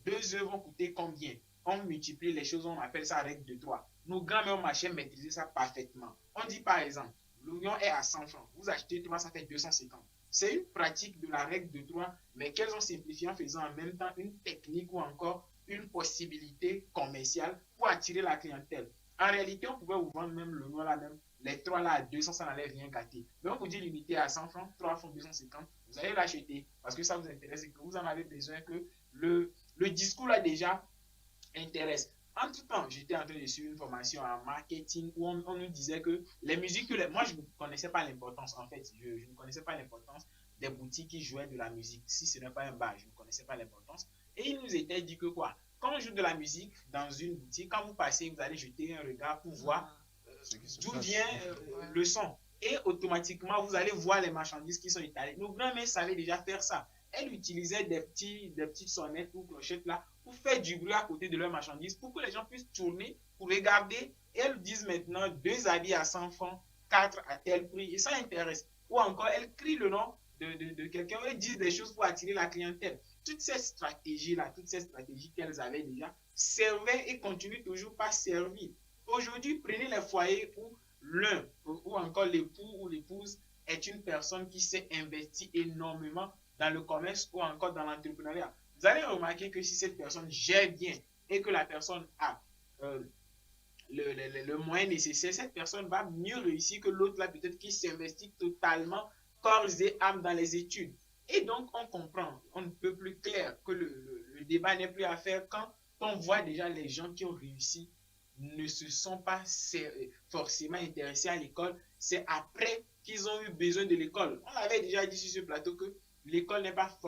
2 œufs vont coûter combien? On multiplie les choses, on appelle ça règle de 3. Nos grands-mères ont maîtrisé ça parfaitement. On dit par exemple, l'oignon est à 100 francs, vous achetez 3, ça fait 250. C'est une pratique de la règle de 3, mais qu'elles ont simplifié en faisant en même temps une technique ou encore une possibilité commerciale pour attirer la clientèle. En réalité, on pouvait vous vendre même le noix là même. Les 3 là à 200, ça n'allait rien gâter. Mais on vous dit l'unité à 100 francs, 3 francs 250, vous allez l'acheter parce que ça vous intéresse et que vous en avez besoin, que le discours là déjà intéresse. Entre-temps, j'étais en train de suivre une formation en marketing où on nous disait que les musiques, moi je ne connaissais pas l'importance en fait. Je ne connaissais pas l'importance des boutiques qui jouaient de la musique. Si ce n'est pas un bar, je ne connaissais pas l'importance. Et il nous était dit que quoi? Quand on joue de la musique dans une boutique, quand vous passez, vous allez jeter un regard pour voir d'où vient le son. Et automatiquement, vous allez voir les marchandises qui sont étalées. Nos grands-mères savaient déjà faire ça. Elles utilisaient des petites sonnettes ou clochettes là pour faire du bruit à côté de leurs marchandises pour que les gens puissent tourner pour regarder. Et elles disent maintenant 2 habits à 100 francs, 4 à tel prix. Et ça intéresse. Ou encore, elles crient le nom de quelqu'un. Elles disent des choses pour attirer la clientèle. Toutes ces stratégies-là, toutes ces stratégies qu'elles avaient déjà, servaient et continuent toujours par servir. Aujourd'hui, prenez les foyers où l'un ou encore l'époux ou l'épouse est une personne qui s'est investie énormément dans le commerce ou encore dans l'entrepreneuriat. Vous allez remarquer que si cette personne gère bien et que la personne a le moyen nécessaire, cette personne va mieux réussir que l'autre là peut-être qui s'investit totalement corps et âme dans les études. Et donc on comprend, on ne peut plus clair que le débat n'est plus à faire quand on voit déjà les gens qui ont réussi ne se sont pas forcément intéressés à l'école. C'est après qu'ils ont eu besoin de l'école. On avait déjà dit sur ce plateau que l'école n'est pas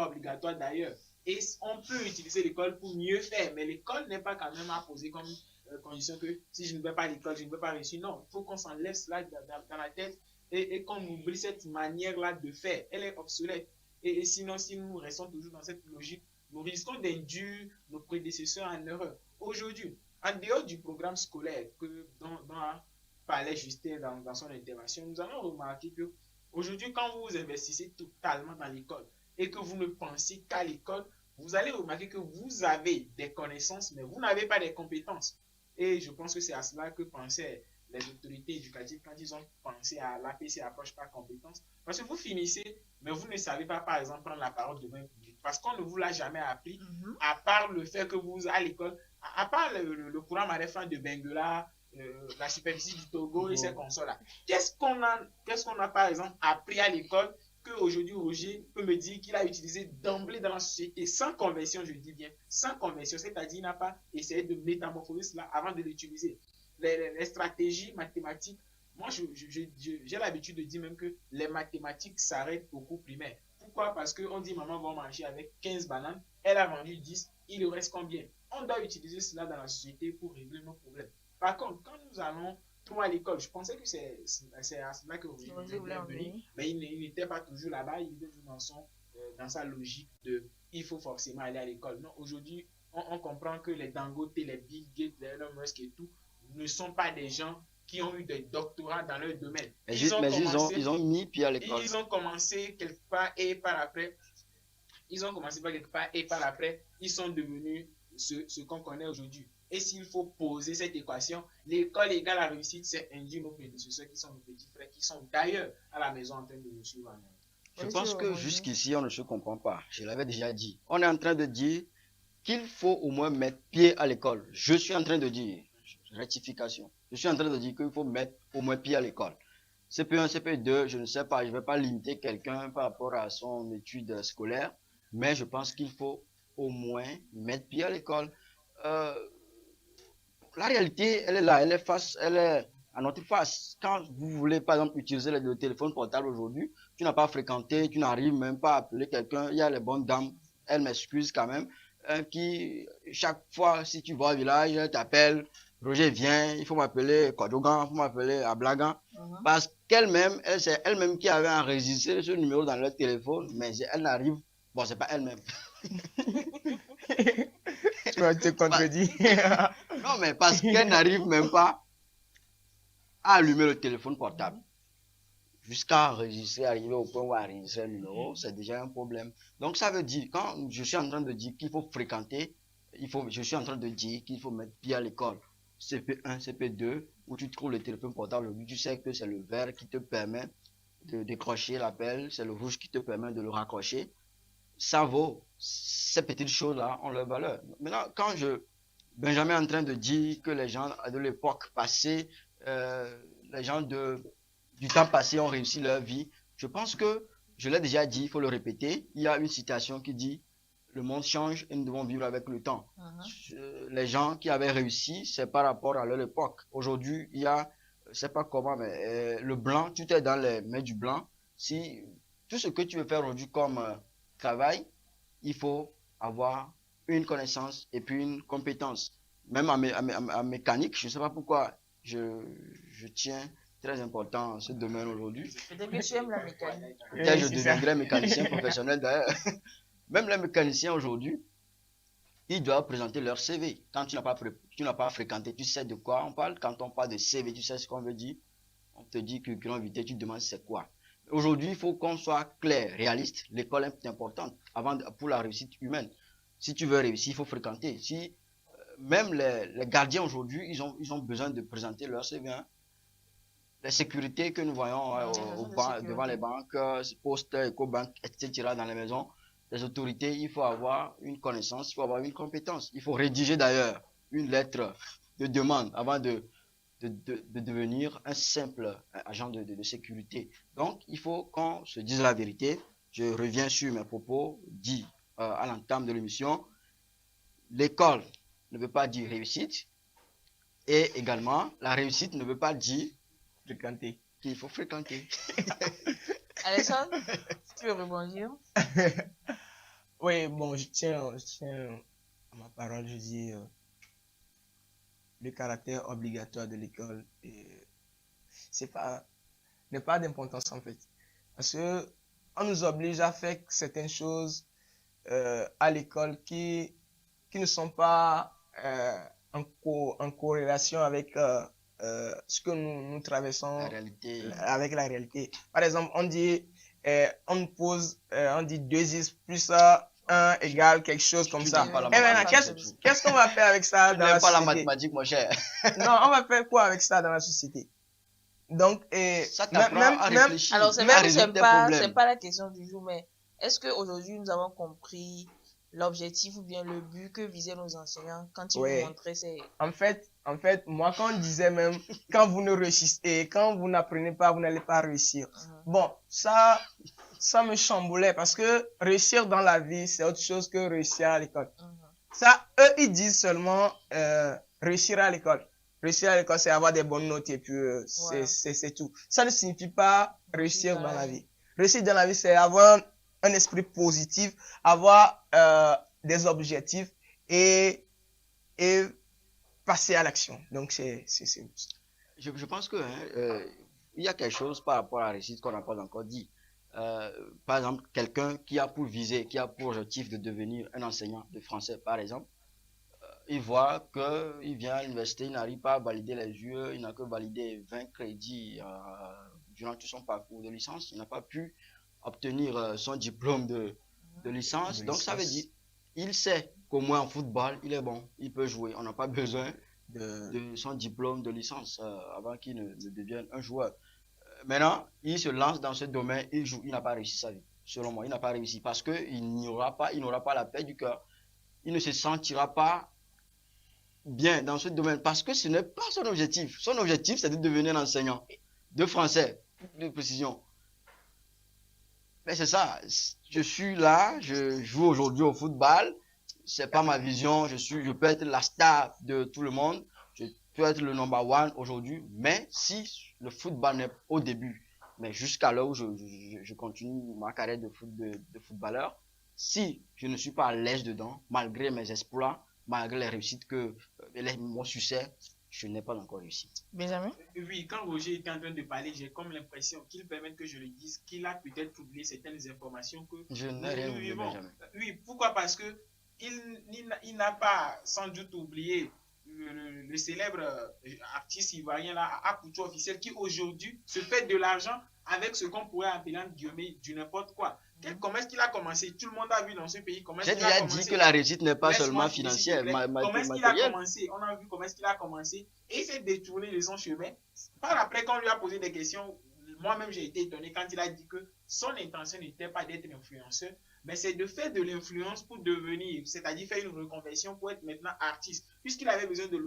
obligatoire d'ailleurs. Et on peut utiliser l'école pour mieux faire, mais l'école n'est pas quand même à poser comme condition que si je ne vais pas à l'école, je ne vais pas réussir. Non, il faut qu'on s'en laisse là dans la tête et qu'on oublie cette manière-là de faire. Elle est obsolète. Et sinon, si nous restons toujours dans cette logique, nous risquons d'induire nos prédécesseurs en erreur. Aujourd'hui, en dehors du programme scolaire dont parlait Justin dans son intervention, nous allons remarquer que aujourd'hui, quand vous vous investissez totalement dans l'école et que vous ne pensez qu'à l'école, vous allez remarquer que vous avez des connaissances, mais vous n'avez pas des compétences. Et je pense que c'est à cela que pensaient les autorités éducatives quand ils ont pensé à l'APC, approche par compétence. Parce que vous finissez, mais vous ne savez pas, par exemple, prendre la parole devant un public. Parce qu'on ne vous l'a jamais appris, à part le fait que vous, à l'école, à part le courant Marefan de Benguela, la superficie du Togo et ces consoles-là. Qu'est-ce qu'on a par exemple appris à l'école qu'aujourd'hui Roger peut me dire qu'il a utilisé d'emblée dans la société sans conversion, je dis bien, sans conversion, c'est-à-dire il n'a pas essayé de métamorphoser cela avant de l'utiliser. Les stratégies mathématiques, moi j'ai l'habitude de dire même que les mathématiques s'arrêtent au cours primaire. Pourquoi? Parce qu'on dit maman va manger avec 15 bananes, elle a vendu 10, il lui reste combien? On doit utiliser cela dans la société pour régler nos problèmes. Par contre, quand nous allons à l'école, je pensais que c'est à cela que Roger voulait venir, mais il n'était pas toujours là-bas, il était toujours dans sa logique de il faut forcément aller à l'école. Non, aujourd'hui, on comprend que les Dangote, les Bill Gates, les Elon Musk et tout ne sont pas des gens qui ont eu des doctorats dans leur domaine. Ils ont mis pied à l'école. Ils ont commencé quelque part et par après, ils sont devenus ce qu'on connaît aujourd'hui. Et s'il faut poser cette équation, l'école égale la réussite, c'est induire nos prédécesseurs qui sont nos petits frères, qui sont d'ailleurs à la maison en train de nous suivre. Je pense que jusqu'ici, on ne se comprend pas. Je l'avais déjà dit. On est en train de dire qu'il faut au moins mettre pied à l'école. Je suis en train de dire, rectification, je suis en train de dire qu'il faut mettre au moins pied à l'école. CP1, CP2, je ne sais pas, je ne vais pas limiter quelqu'un par rapport à son étude scolaire, mais je pense qu'il faut au moins mettre pied à l'école. La réalité, elle est là, elle est à notre face. Quand vous voulez, par exemple, utiliser le téléphone portable aujourd'hui, tu n'as pas fréquenté, tu n'arrives même pas à appeler quelqu'un. Il y a les bonnes dames, elles m'excusent quand même, qui, chaque fois, si tu vas au village, elles t'appellent, Roger, viens, il faut m'appeler Kodogan, il faut m'appeler Ablagan. Parce qu'elle-même, c'est elle-même qui avait enregistré ce numéro dans leur téléphone, mais elle n'arrive, bon, c'est pas elle-même. Tu vas te contredire. Non, mais parce qu'elle n'arrive même pas à allumer le téléphone portable. Jusqu'à enregistrer, arriver au point où enregistrer le numéro, c'est déjà un problème. Donc ça veut dire, quand je suis en train de dire qu'il faut fréquenter, je suis en train de dire qu'il faut mettre pied à l'école. CP1, CP2, où tu trouves le téléphone portable, aujourd'hui, tu sais que c'est le vert qui te permet de décrocher l'appel, c'est le rouge qui te permet de le raccrocher. Ça vaut. Ces petites choses-là ont leur valeur. Maintenant, quand Benjamin est en train de dire que les gens de l'époque passée, les gens du temps passé ont réussi leur vie, je pense que, je l'ai déjà dit, il faut le répéter, il y a une citation qui dit « Le monde change et nous devons vivre avec le temps ». Les gens qui avaient réussi, c'est par rapport à leur époque. Aujourd'hui, il y a, je ne sais pas comment, mais le blanc, tu es dans les mains du blanc. Si tout ce que tu veux faire aujourd'hui comme travail, il faut avoir une connaissance et puis une compétence. Même en mécanique, je ne sais pas pourquoi je tiens très important ce domaine aujourd'hui. Peut-être que tu aimes la mécanique. Peut-être je deviendrai mécanicien professionnel d'ailleurs. Même les mécaniciens aujourd'hui, ils doivent présenter leur CV. Quand tu n'as pas fréquenté, tu sais de quoi on parle. Quand on parle de CV, tu sais ce qu'on veut dire. On te dit curriculum vitae, tu te demandes c'est quoi. Aujourd'hui, il faut qu'on soit clair, réaliste. L'école est importante pour la réussite humaine. Si tu veux réussir, il faut fréquenter. Même les gardiens aujourd'hui, ils ont besoin de présenter leur CV. Hein. Les sécurités que nous voyons devant les banques, postes, Ecobank, etc. dans les maisons, les autorités, il faut avoir une connaissance, il faut avoir une compétence. Il faut rédiger d'ailleurs une lettre de demande avant de devenir un simple agent de sécurité. Donc, il faut qu'on se dise la vérité. Je reviens sur mes propos dits à l'entame de l'émission. L'école ne veut pas dire réussite. Et également, la réussite ne veut pas dire fréquenter. Qu'il faut fréquenter. Alexandre, tu veux rebondir? Oui, bon, je tiens à ma parole, je dis le caractère obligatoire de l'école n'est pas d'importance en fait. Parce que on nous oblige à faire certaines choses à l'école qui ne sont pas en corrélation avec ce que nous traversons avec la réalité. Par exemple, on dit on dit 2x plus 1 égale quelque chose comme ça. Et maintenant, qu'est-ce qu'on va faire avec ça dans la société? Pas la mathématique, mon cher. Non, on va faire quoi avec ça dans la société? Donc, ça t'apprend à réfléchir. Alors, c'est vrai que c'est pas la question du jour, mais est-ce qu'aujourd'hui, nous avons compris l'objectif ou bien le but que visaient nos enseignants quand ils nous montraient ces... En fait, En fait, moi, quand on disait même, quand vous ne réussissez, quand vous n'apprenez pas, vous n'allez pas réussir. Bon, ça me chamboulait parce que réussir dans la vie, c'est autre chose que réussir à l'école. Ça, eux, ils disent seulement réussir à l'école. Réussir à l'école, c'est avoir des bonnes notes et puis c'est tout. Ça ne signifie pas réussir dans la vie. Réussir dans la vie, c'est avoir un esprit positif, avoir des objectifs et passer à l'action. Donc, c'est Je pense que il y a quelque chose par rapport à la réussite qu'on n'a pas encore dit. Par exemple, quelqu'un qui a pour viser, qui a pour objectif de devenir un enseignant de français, par exemple, il voit qu'il vient à l'université, il n'arrive pas à valider les UE, il n'a que validé 20 crédits durant tout son parcours de licence, il n'a pas pu obtenir son diplôme de licence. Donc ça veut dire, il sait qu'au moins en football, il est bon, il peut jouer. On n'a pas besoin de son diplôme de licence avant qu'il ne devienne un joueur. Maintenant, il se lance dans ce domaine, il joue, il n'a pas réussi sa vie. Selon moi, il n'a pas réussi parce qu'il n'aura pas la paix du cœur. Il ne se sentira pas bien dans ce domaine parce que ce n'est pas son objectif. Son objectif, c'est de devenir un enseignant de français, de précision. Mais c'est ça, je suis là, je joue aujourd'hui au football, c'est pas ma vision, je peux être la star de tout le monde, je peux être le number one aujourd'hui, mais si le football n'est au début, mais jusqu'à l'heure où je continue ma carrière de footballeur, si je ne suis pas à l'aise dedans, malgré mes exploits, malgré les réussites mon succès, je n'ai pas encore réussi. Benjamin? Oui, quand Roger était en train de parler, j'ai comme l'impression qu'il permet que je le dise, qu'il a peut-être oublié certaines informations que je n'ai rien oublié, Benjamin. Oui, pourquoi? Parce que il n'a pas sans doute oublié le célèbre artiste ivoirien là, Akucho officiel, qui aujourd'hui se fait de l'argent avec ce qu'on pourrait appeler en guillemets du n'importe quoi. Comment est-ce qu'il a commencé? Tout le monde a vu dans ce pays comment est-ce qu'il a commencé. J'ai déjà dit que la réussite n'est pas seulement financière, comment est-ce qu'il a commencé? On a vu comment est-ce qu'il a commencé et il s'est détourné de son chemin. Par après, quand on lui a posé des questions, moi-même j'ai été étonné quand il a dit que son intention n'était pas d'être influenceur, mais c'est de faire de l'influence pour devenir, c'est-à-dire faire une reconversion pour être maintenant artiste, puisqu'il avait besoin de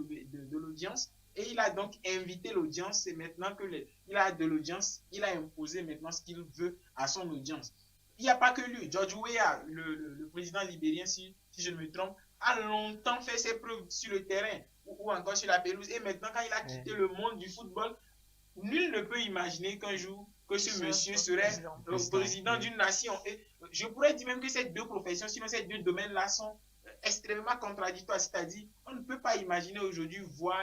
l'audience. Et il a donc invité l'audience, et maintenant qu'il a de l'audience, il a imposé maintenant ce qu'il veut à son audience. Il n'y a pas que lui. George Weah, le président libérien, si je ne me trompe, a longtemps fait ses preuves sur le terrain ou encore sur la pelouse. Et maintenant, quand il a quitté le monde du football, nul ne peut imaginer qu'un jour, que ce monsieur serait le président d'une nation. Et je pourrais dire même que ces deux professions, sinon ces deux domaines-là sont extrêmement contradictoires. C'est-à-dire, on ne peut pas imaginer aujourd'hui voir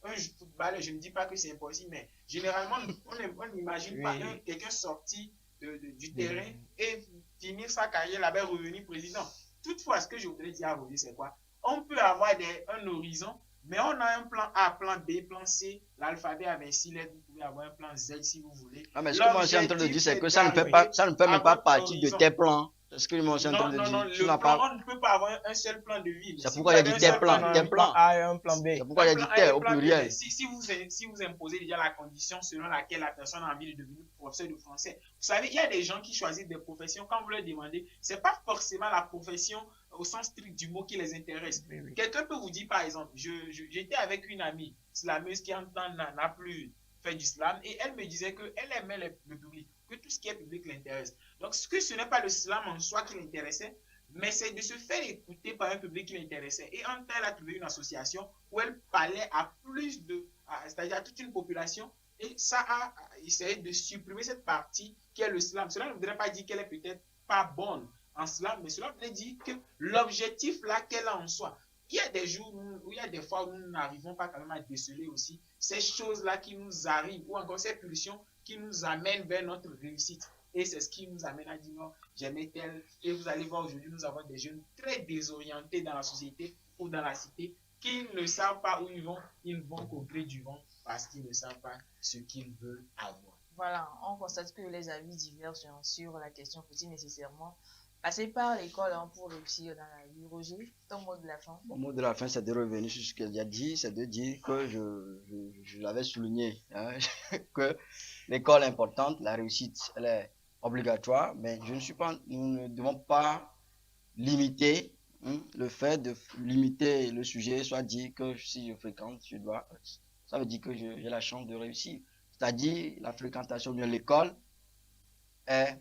un footballeur, je ne dis pas que c'est impossible, mais généralement, on n'imagine pas quelqu'un sorti du terrain et finir sa carrière là-bas, revenir président. Toutefois, ce que je voudrais dire à Roger, c'est quoi? On peut avoir un horizon, mais on a un plan A, plan B, plan C, l'alphabet a 26 lettres, vous pouvez avoir un plan Z si vous voulez. Ah, mais ce que moi je suis en train de dire, c'est que ça ne fait même pas partie de tes plans. C'est ce que moi je suis en train de dire. Non, le plan, on ne peut pas avoir un seul plan de vie. C'est pourquoi il y a dit tes plans. Tes plans A et un plan B. C'est pourquoi il y a dit tes au pluriel. Si vous imposez déjà la condition selon laquelle la personne a envie de devenir professeur de français, vous savez, il y a des gens qui choisissent des professions, quand vous leur demandez, c'est pas forcément la profession au sens strict du mot qui les intéresse. Oui. Quelqu'un peut vous dire, par exemple, j'étais avec une amie slameuse qui en temps n'a plus fait du slam et elle me disait qu'elle aimait le public, que tout ce qui est public l'intéresse. Donc, ce n'est pas le slam en soi qui l'intéressait, mais c'est de se faire écouter par un public qui l'intéressait. Et en temps, elle a trouvé une association où elle parlait à c'est-à-dire à toute une population, et ça a essayé de supprimer cette partie qui est le slam. Cela ne voudrait pas dire qu'elle est peut-être pas bonne en slam, mais cela voudrait dire que l'objectif là qu'elle a en soi. Il y a des jours où il y a des fois où nous n'arrivons pas quand même à déceler aussi ces choses-là qui nous arrivent, ou encore ces pulsions qui nous amènent vers notre réussite. Et c'est ce qui nous amène à dire non, j'aimais tel. Et vous allez voir aujourd'hui, nous avons des jeunes très désorientés dans la société ou dans la cité qui ne savent pas où ils vont qu'au gré du vent parce qu'ils ne savent pas ce qu'ils veulent avoir. Voilà, on constate que les avis divergent sur la question faut-il nécessairement passer par l'école pour réussir dans la vie. Roger, ton mot de la fin? Mon mot de la fin, c'est de revenir sur ce qu'il a dit, c'est de dire que je l'avais souligné, hein, que l'école est importante, la réussite, elle est obligatoire, mais nous ne devons pas limiter Le fait de limiter le sujet, soit dit que si je fréquente, ça veut dire que j'ai la chance de réussir. C'est-à-dire, la fréquentation de l'école est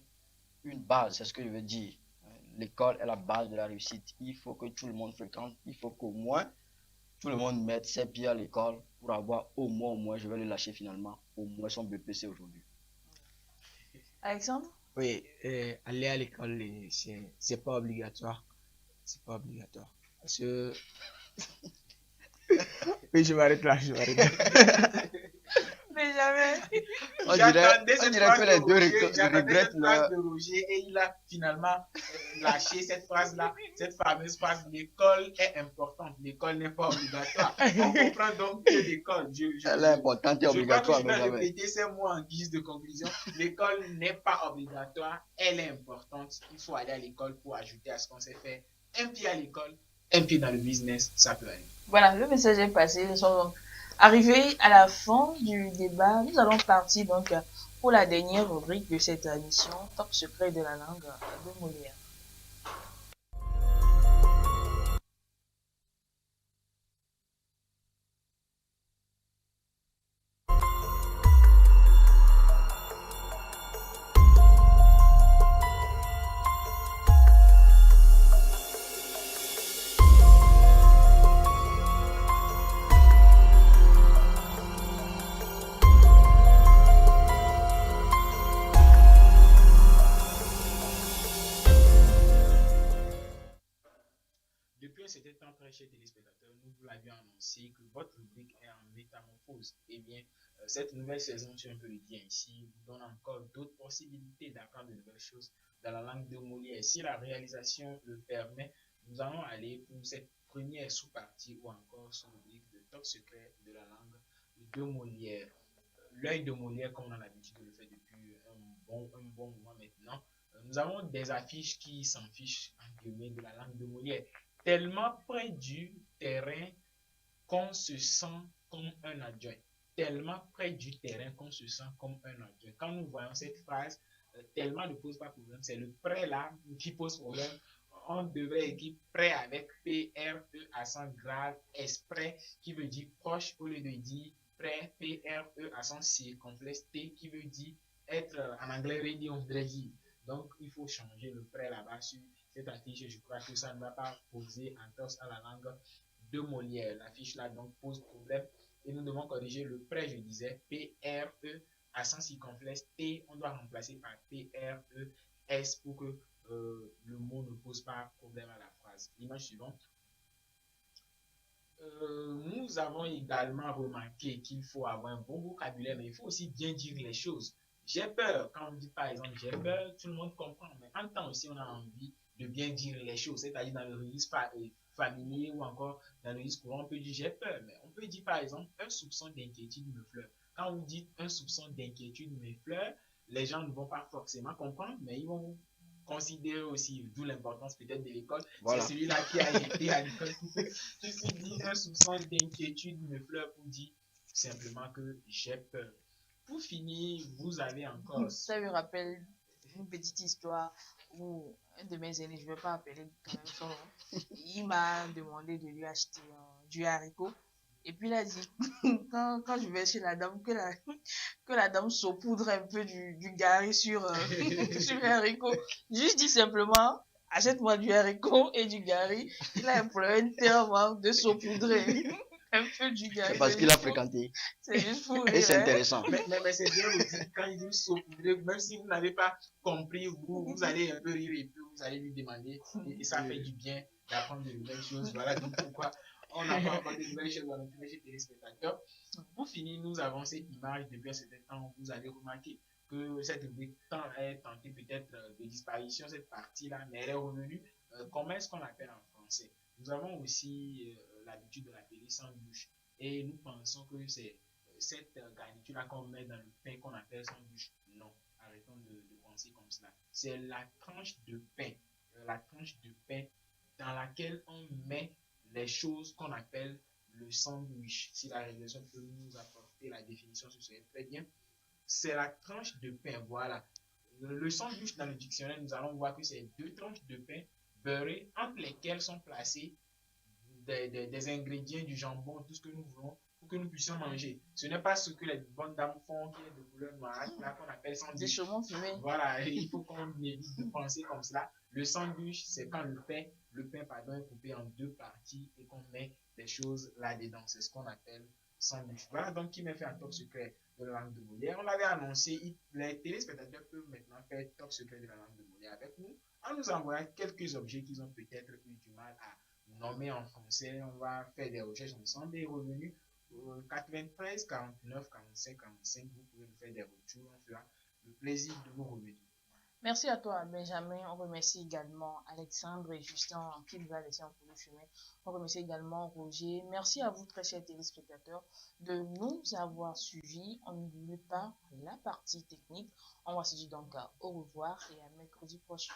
une base, c'est ce que je veux dire. L'école est la base de la réussite. Il faut que tout le monde fréquente, il faut qu'au moins tout le monde mette ses pieds à l'école pour avoir au moins, je vais le lâcher finalement, au moins son BPC aujourd'hui. Alexandre? Oui, aller à l'école, c'est pas obligatoire. C'est pas obligatoire. Parce que... Oui, je m'arrête là, je m'arrête là. Mais jamais. On J'attendais dirait cette phrase que de les deux Roger, j'attendais regrettent cette phrase leur... de Roger et il a finalement lâché cette phrase-là, cette fameuse phrase, l'école est importante, l'école n'est pas obligatoire. On comprend donc que l'école, Elle est importante et je crois que obligatoire, je vais Benjamin. répéter ces mots en guise de conclusion. L'école n'est pas obligatoire, elle est importante. Il faut aller à l'école pour ajouter à ce qu'on sait faire. Un pied à l'école, un pied dans le business, ça peut aller. Voilà, le message est passé. Nous sommes donc arrivés à la fin du débat. Nous allons partir donc pour la dernière rubrique de cette émission, Top secret de la langue de Molière. Depuis un certain temps, très chers téléspectateurs, nous vous l'avions annoncé que votre rubrique est en métamorphose. Eh bien, cette nouvelle saison, tu un peu le dire ici, vous donne encore d'autres possibilités d'apprendre de nouvelles choses dans la langue de Molière. Si la réalisation le permet, nous allons aller pour cette première sous-partie ou encore sous-rubrique de top secret de la langue de Molière. L'œil de Molière, comme on a l'habitude de le faire depuis un bon moment maintenant, nous avons des affiches qui s'en fichent en guillemets de la langue de Molière, tellement près du terrain qu'on se sent comme un adjoint. Tellement près du terrain qu'on se sent comme un adjoint. Quand nous voyons cette phrase, tellement ne pose pas problème, c'est le prêt là qui pose problème. On devrait écrire prêt avec P-R-E accent grave, exprès, qui veut dire proche, au lieu de dire prêt, P-R-E accent circonflexe, T, qui veut dire être en anglais ready, on voudrait dire. Donc, il faut changer le prêt là-bas sur cette affiche. Je crois que ça ne va pas poser en torse à la langue de Molière. L'affiche là donc pose problème et nous devons corriger le prêt, je disais, P-R-E accent circonflexe, T, on doit remplacer par P-R-E-S pour que le mot ne pose pas problème à la phrase. L'image suivante. Nous avons également remarqué qu'il faut avoir un bon vocabulaire, mais il faut aussi bien dire les choses. J'ai peur, quand on dit par exemple j'ai peur, tout le monde comprend, mais en temps aussi on a envie de bien dire les choses, c'est-à-dire dans le registre familier ou encore dans le registre courant, on peut dire j'ai peur, mais on peut dire par exemple un soupçon d'inquiétude me fleure. Quand vous dites un soupçon d'inquiétude me fleure, les gens ne vont pas forcément comprendre, mais ils vont considérer aussi, d'où l'importance peut-être de l'école, voilà. C'est celui-là qui a été à l'école. Ceci dit, un soupçon d'inquiétude me fleure pour dire simplement que j'ai peur. Pour finir, vous avez encore... Ça me rappelle une petite histoire où un de mes aînés, je ne vais pas appeler quand même son nom, il m'a demandé de lui acheter du haricot. Et puis il a dit, quand je vais chez la dame, que la dame saupoudre un peu du gari sur le haricot. Juste dit simplement, achète-moi du haricot et du gari. Il a imploré tellement de saupoudrer un peu du gari. C'est parce qu'il a fréquenté. C'est juste pour rire. Et c'est intéressant. Mais c'est bien aussi, quand il dit saupoudrer, même si vous n'avez pas compris, vous allez un peu rire et puis vous allez lui demander. Et ça fait du bien d'apprendre de nouvelles choses. Voilà donc pourquoi on n'a pas encore de nouvelles choses dans notre téléspectateurs. Pour finir, nous avons cette image depuis un certain temps. Vous avez remarqué que cette rubrique est tentée peut-être de disparition, cette partie-là, mais elle est revenue. Comment est-ce qu'on appelle en français? Nous avons aussi l'habitude de l'appeler sandwich. Et nous pensons que c'est cette garniture-là qu'on met dans le pain qu'on appelle sandwich. Non, arrêtons de penser comme cela. C'est la tranche de pain. La tranche de pain dans laquelle on met les choses qu'on appelle le sandwich. Si la réalisation peut nous apporter la définition, ce serait très bien. C'est la tranche de pain, voilà. Le sandwich dans le dictionnaire, nous allons voir que c'est deux tranches de pain beurrées entre lesquelles sont placés des ingrédients, du jambon, tout ce que nous voulons pour que nous puissions manger. Ce n'est pas ce que les bonnes dames font qui est de couleur noire, là qu'on appelle Des sandwich. saumons fumés. Voilà, il faut qu'on évite de penser comme cela. Le sandwich, c'est quand le pain pardon, est coupé en deux parties et qu'on met des choses là-dedans. C'est ce qu'on appelle sandwich. Voilà donc qui m'a fait un top secret de la langue de Molière. On l'avait annoncé, les téléspectateurs peuvent maintenant faire top secret de la langue de Molière avec nous en nous envoyant quelques objets qu'ils ont peut-être eu du mal à nommer en français. On va faire des recherches ensemble et revenus 93 49 45 45. Vous pouvez nous faire des retours. On fera le plaisir de vous revenir. Merci à toi, Benjamin. On remercie également Alexandre et Justin qui nous a laissé un peu de chemin. On remercie également Roger. Merci à vous, très chers téléspectateurs, de nous avoir suivis. On n'oublie pas la partie technique. On va se dire donc au revoir et à mercredi prochain.